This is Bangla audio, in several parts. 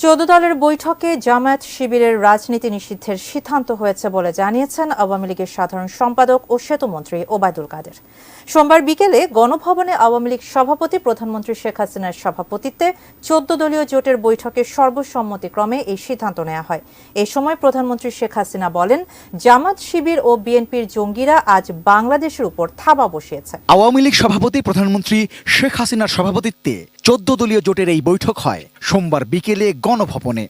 14 দলের বৈঠকে জামায়াত শিবিরের রাজনীতি নিষিদ্ধের সিদ্ধান্ত হয়েছে বলে জানিয়েছেন আওয়ামী লীগের সাধারণ সম্পাদক ও সেতুমন্ত্রী ওবায়দুল কাদের। সোমবার বিকেলে গণভবনে আওয়ামী লীগ সভাপতি প্রধানমন্ত্রী শেখ হাসিনার সভাপতিত্বে 14 দলীয় জোটের বৈঠকে সর্বসম্মতিক্রমে এই সিদ্ধান্ত নেওয়া হয়। এই সময় প্রধানমন্ত্রী শেখ হাসিনা বলেন, জামায়াত শিবির ও বিএনপির জঙ্গিরা আজ বাংলাদেশের উপর থাবা বসিয়েছে। আওয়ামী লীগ সভাপতি প্রধানমন্ত্রী শেখ হাসিনার সভাপতিত্বে 14 দলীয় জোটের এই বৈঠক হয় সোমবার বিকেলে গণভবনে।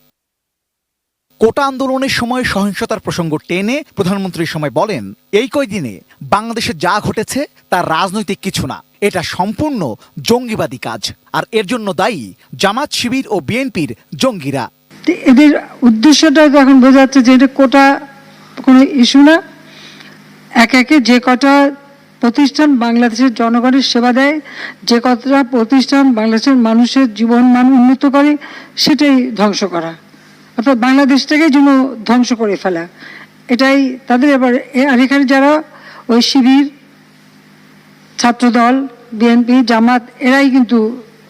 কোটা আন্দোলনের সময় সহিংসতার প্রসঙ্গ টেনে প্রধানমন্ত্রীর সময় বলেন, এই কয়দিনে বাংলাদেশে যা ঘটেছে তা রাজনৈতিক কিছু না, এটা সম্পূর্ণ জঙ্গিবাদী কাজ, আর এর জন্য দায়ী জামায়াত শিবির ও বিএনপির জঙ্গিরা। এদের উদ্দেশ্যটা এখন বোঝা যাচ্ছে যে এটা কোটা কোনো ইস্যু না। একে যে কটা প্রতিষ্ঠান বাংলাদেশের জনগণের সেবা দেয়, যে কতটা প্রতিষ্ঠান বাংলাদেশের মানুষের জীবন মান উন্নত করে, সেটাই ধ্বংস করা, অর্থাৎ বাংলাদেশটাকে যেন ধ্বংস করে ফেলা, এটাই তাদের। এবার আর এখানে যারা ওই শিবির, ছাত্রদল, বিএনপি, জামাত এরাই কিন্তু,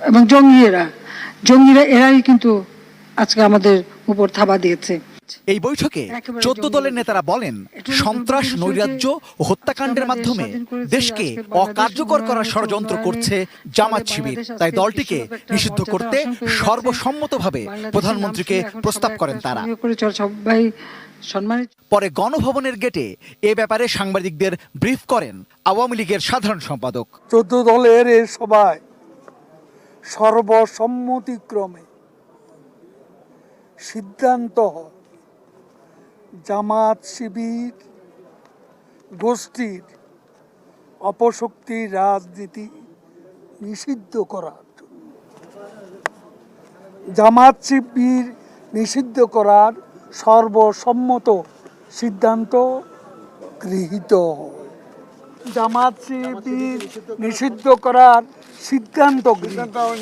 এবং জঙ্গিরা এরাই কিন্তু আজকে আমাদের উপর থাবা দিয়েছে। এই বৈঠকে 14 দলের নেতারা বলেন, সন্ত্রাস, নৈরাজ্য ও হত্যাকাণ্ডের মাধ্যমে দেশকে অকার্যকর করার ষড়যন্ত্র করছে জামায়াত শিবির, তাই দলটিকে নিষিদ্ধ করতে সর্বসম্মতভাবে প্রধানমন্ত্রীকে প্রস্তাব করেন তারা। পরে গণভবনের গেটে এ ব্যাপারে সাংবাদিকদের ব্রিফ করেন আওয়ামী লীগের সাধারণ সম্পাদক। 14 দলের এই সভায় সর্বসম্মতিক্রমে সিদ্ধান্ত হয় জামায়াত শিবির গোষ্ঠীর অপশক্তির রাজনীতি নিষিদ্ধ করার জন্য। জামায়াত শিবির নিষিদ্ধ করার সর্বসম্মত সিদ্ধান্ত গৃহীত হয়। জামায়াত শিবির নিষিদ্ধ করার সিদ্ধান্ত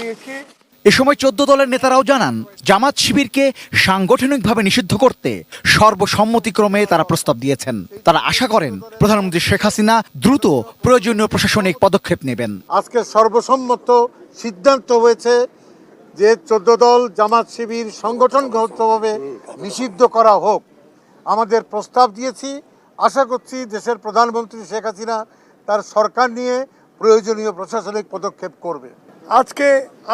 নিয়েছে। এ সময় 14 দলের নেতারাও জানান, জামায়াত শিবিরকে সাংগঠনিকভাবে নিষিদ্ধ করতে সর্বসম্মতিক্রমে তারা প্রস্তাব দিয়েছেন। তারা আশা করেন প্রধানমন্ত্রী শেখ হাসিনা দ্রুত প্রয়োজনীয় প্রশাসনিক পদক্ষেপ নেবেন। আজকে সর্বসম্মত সিদ্ধান্ত হয়েছে যে 14 দল জামায়াত শিবির সংগঠনগতভাবে নিষিদ্ধ করা হোক। আমাদের প্রস্তাব দিয়েছি, আশা করছি দেশের প্রধানমন্ত্রী শেখ হাসিনা তার সরকার নিয়ে প্রয়োজনীয় প্রশাসনিক পদক্ষেপ করবে। আজকে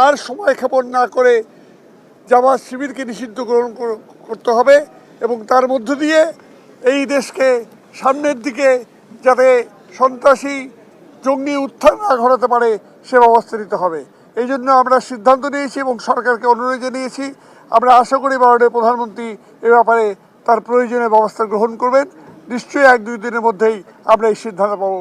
আর সময় ক্ষেপণ না করে জামায়াত শিবিরকে নিষিদ্ধ করতে হবে এবং তার মধ্য দিয়ে এই দেশকে সামনের দিকে যাতে সন্ত্রাসী জঙ্গি উত্থান না ঘটাতে পারে সে ব্যবস্থা নিতে হবে। এই জন্য আমরা সিদ্ধান্ত নিয়েছি এবং সরকারকে অনুরোধ জানিয়েছি। আমরা আশা করি মাননীয় প্রধানমন্ত্রী এ ব্যাপারে তার প্রয়োজনীয় ব্যবস্থা গ্রহণ করবেন। নিশ্চয়ই 1-2 দিনের মধ্যেই আমরা এই সিদ্ধান্ত পাবো।